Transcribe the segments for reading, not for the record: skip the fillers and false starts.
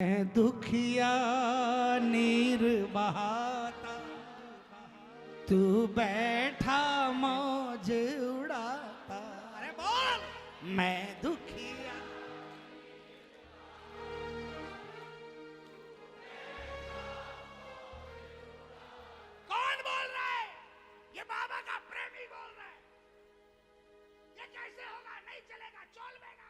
दुखिया नीर बहाता, तू बैठा मौज उड़ाता। अरे बोल, मैं दुखिया। कौन बोल रहा है? ये बाबा का प्रेमी बोल रहा है। ये कैसे होगा? नहीं चलेगा, चोल बेगा।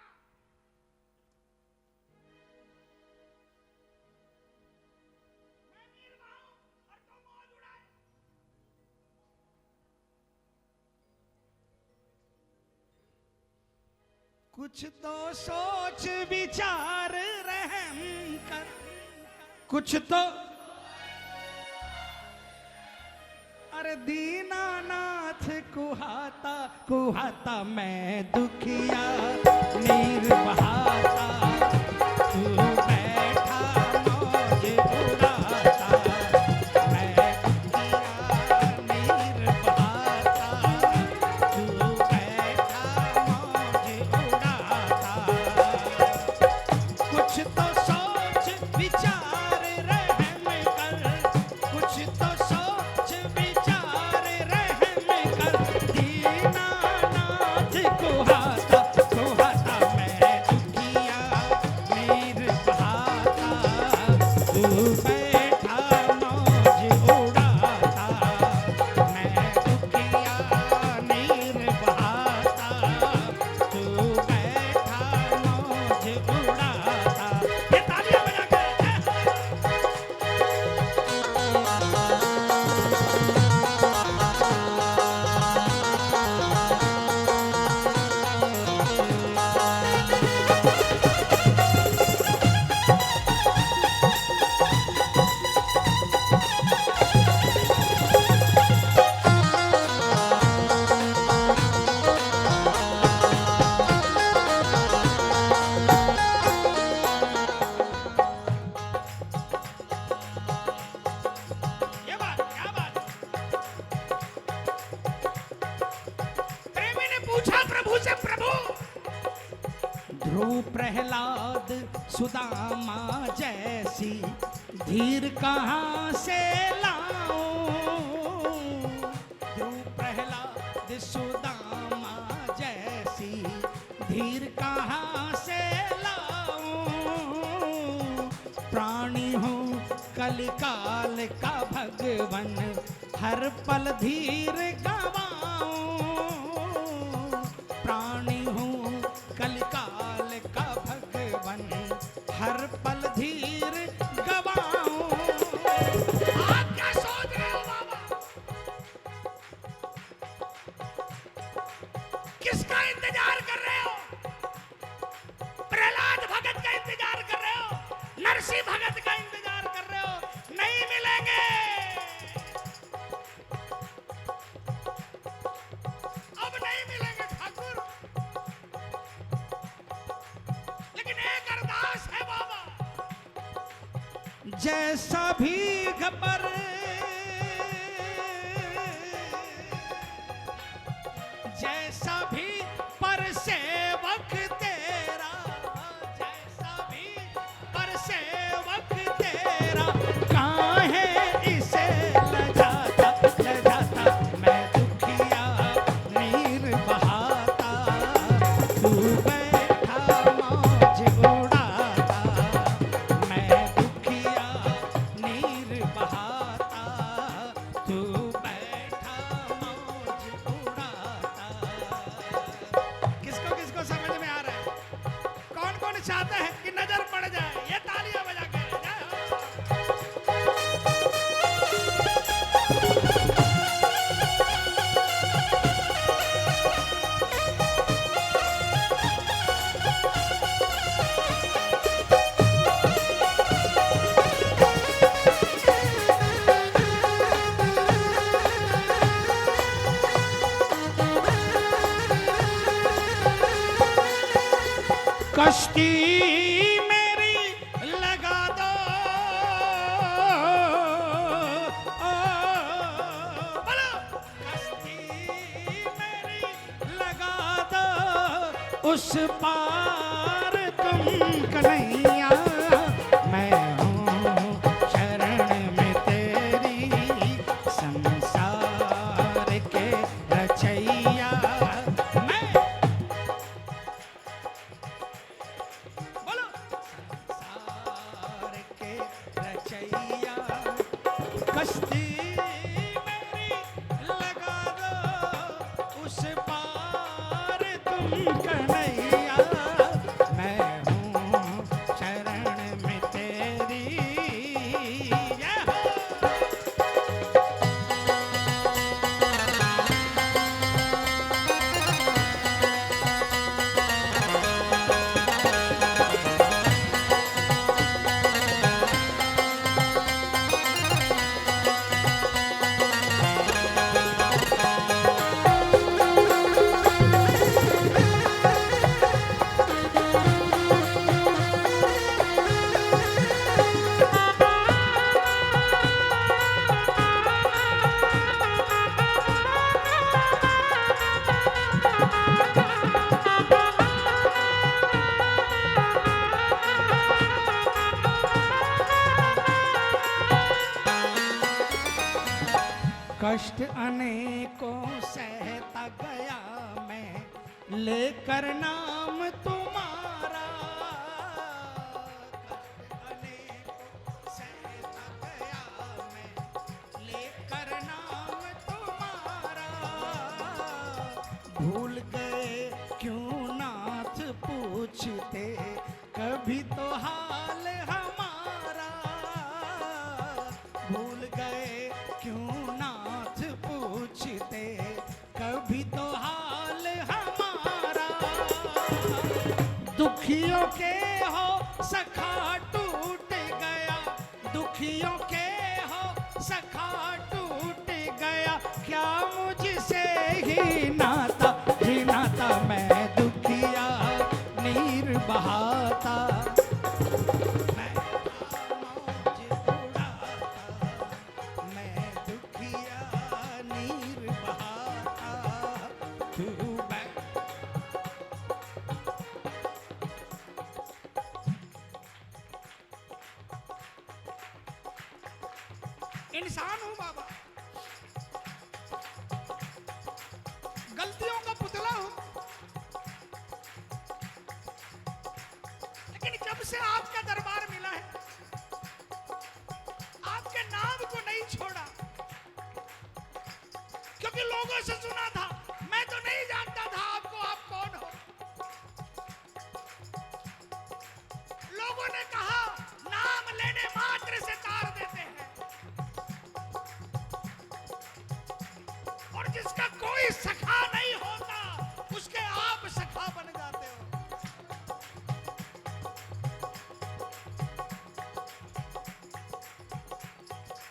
कुछ तो सोच विचार रहम कर, कुछ तो अरे दीनानाथ कुहाता कुहाता, मैं दुखिया नीर बहाता, तू बैठा मौज उड़ाता। मैं दुखिया नीर बहाता, तू बैठा मौज उड़ाता। कुछ तो सोच विचार रहम कर, कुछ तो सोच विचार रहम कर, दीनानाथ कुहाता कुहाता, मैं दुखिया नीर बहाता, तू बैठा मौज उड़ाता। मैं दुखिया नीर बहाता, तू बैठा मौज उड़ाता। ये तालियां बजा के ये बात क्या बात? प्रेमी ने पूछा प्रभु से, प्रभु ध्रुव प्रहलाद सुदामा जैसी धीर कहाँ से लाऊं? ध्रुव प्रहलाद सुदामा जैसी धीर कहाँ से लाऊं? प्राणी हूँ कलिकाल का भगवन, हर पल धीर गवाऊं। प्राणी हूँ कलिकाल का भगवन, हर पल धीर गवाऊं। आप क्या सोच रहे हो बाबा? किसका इंतजार कर रहे हो? प्रहलाद भगत का इंतजार कर रहे हो? नरसिंह भगत का इंतजार कर रहे हो? नहीं मिलेंगे। अब नहीं मिलेंगे ठाकुर। लेकिन एक अरदास है बाबा, जैसा भीख पर जैसा भी पर सेवक तेरा, जैसा भी पर सेवक तेरा, काहे इसे लजाता लजाता। मैं दुखिया नीर बहाता, तू बैठा मौज उड़ाता। मैं दुखिया नीर बहाता, तू बैठा मौज उड़ाता। किसको किसको समझ में आ रहा है? कौन कौन चाहता है कि नजर पड़ जाए? ये तालियां बजा के जय हो। कश्ती मेरी लगा दो, बोलो। कश्ती मेरी लगा दो, उस पार तुम कन्हैया। मैं रचैया, कश्ती मेरी लगा दो उस पार तुम कन्हैया, मैं हूँ शरण में तेरी। जय हो। कष्ट अनेकों सहता गया मैं, लेकर नाम तुम्हारा। कष्ट अनेकों सहता गया मैं, लेकर नाम तुम्हारा। भूल गए क्यों नाथ पूछते कभी तो हाल हमारा। भूल गए क्यों नाथ पूछते कभी तो हाल हमारा। दुखियों के हो सखा टूट गया, दुखियों के हो सखा टूट गया, क्या मुझसे ही नाता ही नाता, मैं दुखिया नीर बहाता, मैं मौज उड़ाता, मैं दुखिया नीर बहाता, तू इंसान हूं बाबा, गलतियों का पुतला हूं, लेकिन जब से आपका दरबार मिला है, आपके नाम को नहीं छोड़ा। क्योंकि लोगों से सुना था, मैं तो नहीं जानता था आपको, आप कौन हो। लोगों ने कहा नाम लेने मात्र से तार देते हैं, और जिसका कोई सखा नहीं होता उसके आप सखा बन जाते हो।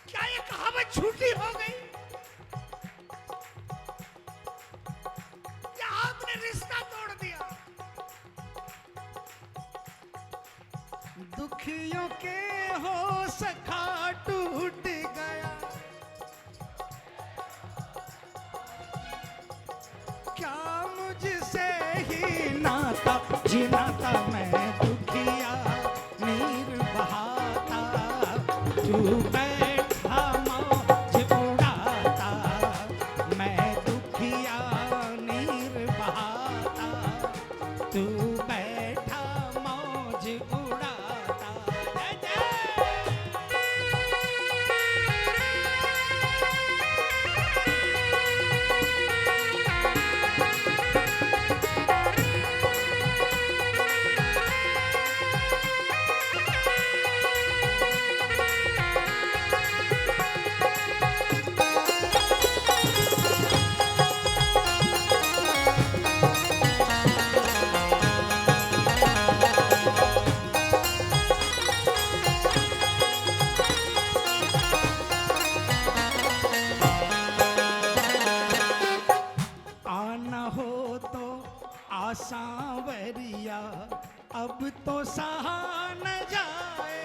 क्या ये कहावत झूठी हो गई? या आपने रिश्ता तोड़ दिया? दुखियों के हो सखा टूट गया, क्या मुझसे ही नाता जी नाता, मैं दुखिया नीर बहाता, तू बैठा मौज उड़ाता, मैं दुखिया नीर बहाता, तू बैठा मौज उड़ाता। जय जय। सांवरिया अब तो सहा न जाए,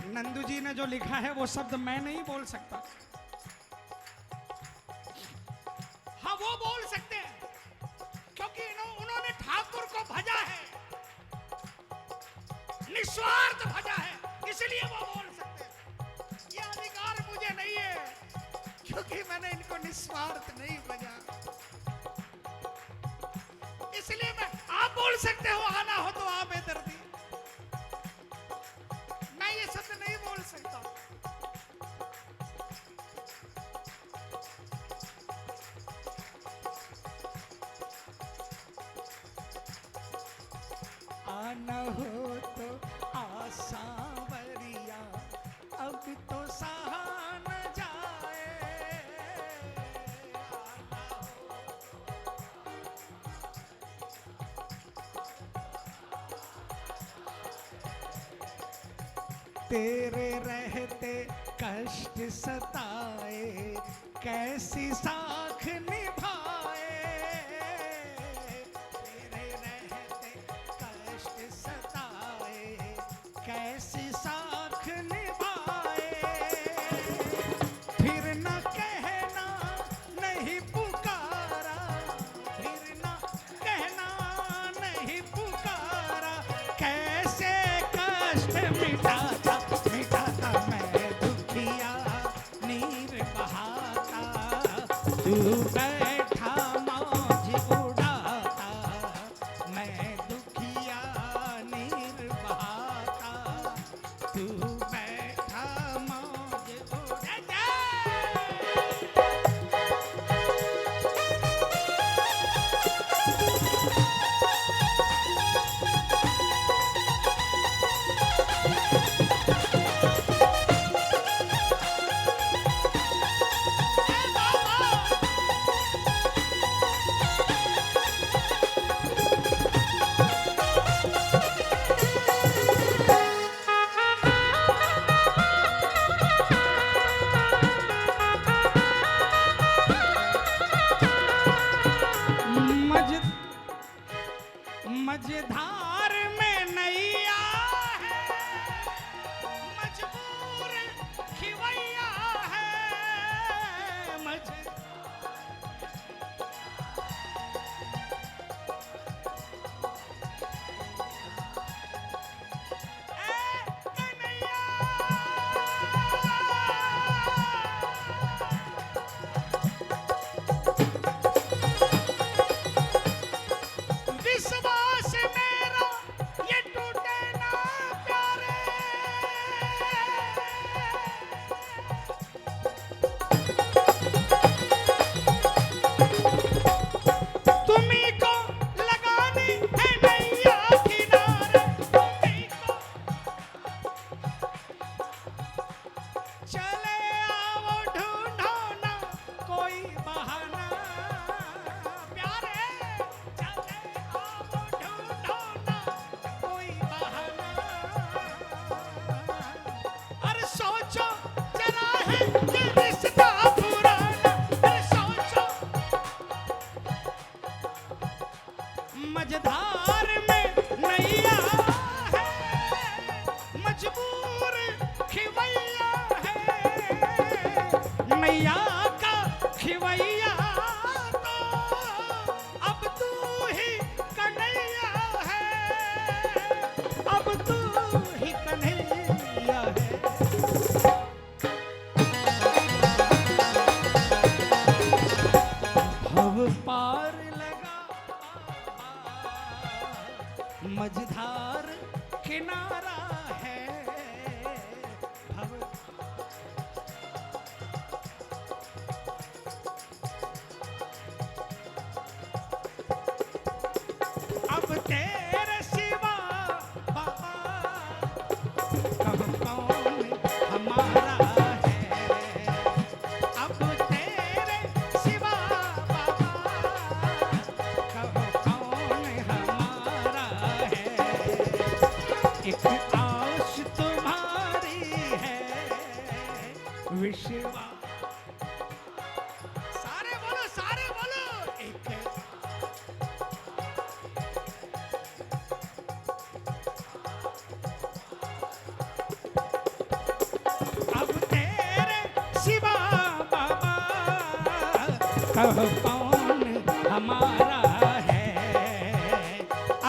नंदू जी ने जो लिखा है वो शब्द मैं नहीं बोल सकता। हाँ वो बोल सकते हैं, क्योंकि उन्होंने ठाकुर को भजा है, निस्वार्थ भजा है, इसलिए वो बोल सकते हैं। ये अधिकार मुझे नहीं है, क्योंकि मैंने इनको निस्वार्थ नहीं बजा। इसलिए मैं, आप बोल सकते हो आना हो तो आप बेदर्दी, मैं ये शब्द नहीं बोल सकता। आना हो तो आसावरिया, अब तो सहा न जाए। आना हो तेरे रहते कष्ट सताए, कैसी साख निभाए। तेरे रहते कष्ट सताए, कैसी साख निभाए। फिर न कहना नहीं पुकारा, फिर न कहना नहीं पुकारा। कैसे कष्ट मिटाता मिटाता मैं दुखिया नीर बहाता। तू बैठा मौज उड़ाता, मैं दुखिया नीर बहाता। तू बैठा मौज उड़ाता। मज मझधार में नैया है, मजबूर खिवैया है। मझ ए कन्हैया, विश्वास मेरा ये टूटे ना प्यारे। तुम्ही को लगानी है नैया किनारे, तुम्ही को चले आओ ढूंढो ना कोई बहाना। प्यारे चले आओ ढूंढो ना कोई बहाना। अरे सोचो जरा है ये रिश्ता पुराना। अरे सोचो मझधार में नैया है, मजबूर खिवैया है। नैया का खिवैया तो अब तू ही कन्हैया है। अब तू ही कन्हैया है। भव पार लगा मझधार किनारा है। भव अब तेरे सिवा बाबा कब कौन हमारा है। अब तेरे सिवा बाबा कब कौन हमारा है। एक आश तुम्हारी है विश्वा। सारे बोलो एक अब तेरे सिवा बाबा कब कौन हमारा है।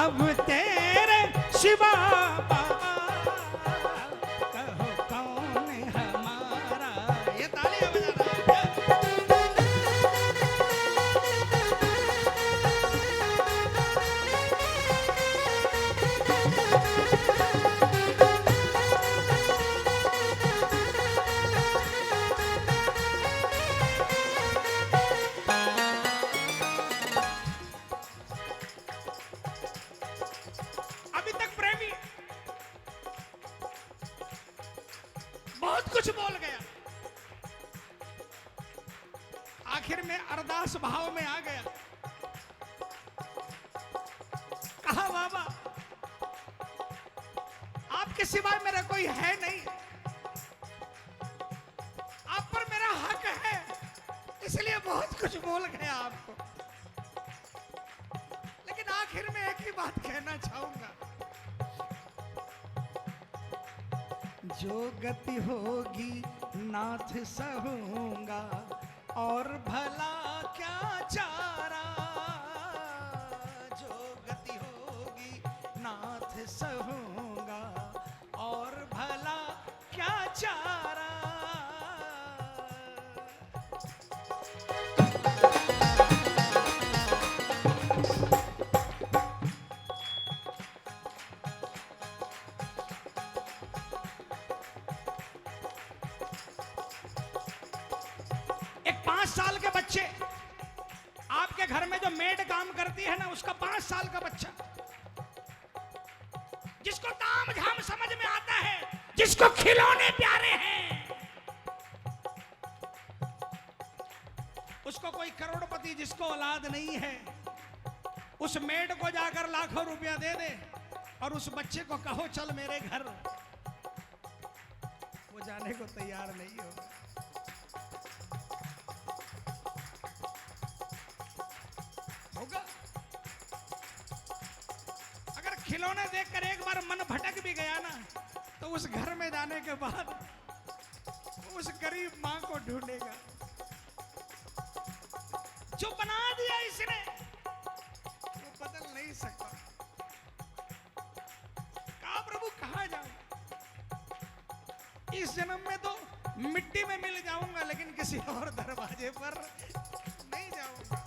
अब तेरे सिवा बाबा कहो कौन हमारा। ये तालियां बजा रहा है। आखिर में अरदास भाव में आ गया। कहा बाबा आपके सिवाय मेरा कोई है नहीं, आप पर मेरा हक है, इसलिए बहुत कुछ बोल गया आपको, लेकिन आखिर में एक ही बात कहना चाहूंगा, जो गति होगी नाथ सहूंगा और भला क्या चारा, जो गति होगी नाथ सहूंगा और भला क्या चारा। एक 5 साल के बच्चे, आपके घर में जो मेड काम करती है ना, उसका 5 साल का बच्चा, जिसको ताम झाम समझ में आता है, जिसको खिलौने प्यारे हैं, उसको कोई करोड़पति जिसको औलाद नहीं है, उस मेड को जाकर लाखों रुपया दे दे और उस बच्चे को कहो चल मेरे घर, वो जाने को तैयार नहीं होगा। होगा अगर खिलौने देखकर एक बार मन भटक भी गया ना, तो उस घर में जाने के बाद उस गरीब मां को ढूंढेगा जो बना दिया इसने, वो बदल नहीं सकता। कहा प्रभु कहां जाऊं, इस जन्म में तो मिट्टी में मिल जाऊंगा, लेकिन किसी और दरवाजे पर नहीं जाऊंगा।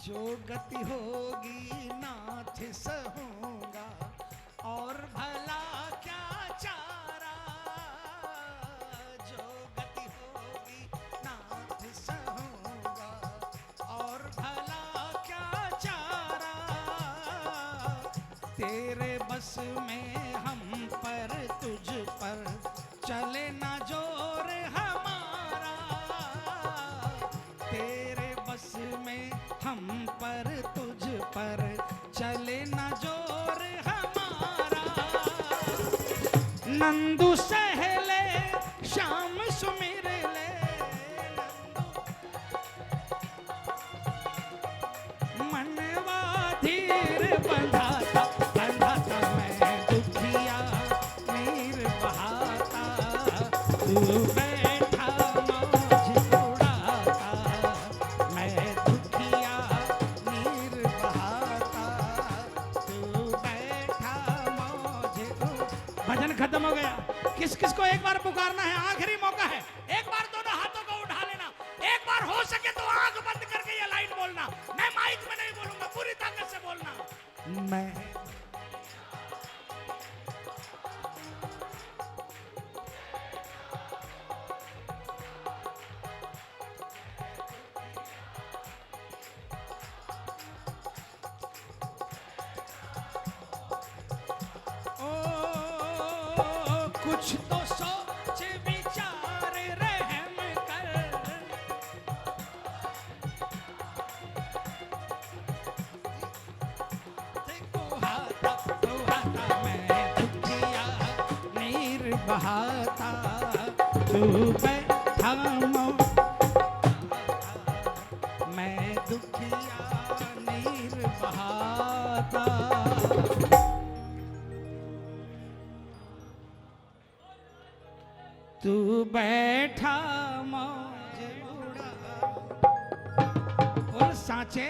जो गति होगी नाथ सहूंगा और भला क्या चारा, जो गति होगी नाथ सहूंगा और भला क्या चारा, तेरे बस में हम पर तुझ पर चले ना जोर हमारा, तेरे बस में हम पर तुझ पर चले ना जोर हमारा। नंदू सहले श्याम सुमिर ले, मनवा धीर बंधाता बंधाता मैं दुखिया नीर बहाता, तू बैठा मौज उड़ाता, मैं दुखिया नीर बहाता, तू बैठा मौज उड़ाता। भजन खत्म हो गया। किस किस को एक बार पुकारना है, आखिरी मौका है, एक बार दोनों हाथों को उठा लेना, एक बार हो सके तो आंख बंद करके ये लाइन बोलना, मैं माइक में नहीं बोलूंगा, पूरी ताकत से बोलना। मैं कुछ तो सोच विचार रहम कर, कुहाता मैं दुखिया नीर बहाता, तू बैठा मैं दुखिया नीर बहाता। तू बैठा मौज उड़ा। और सांचे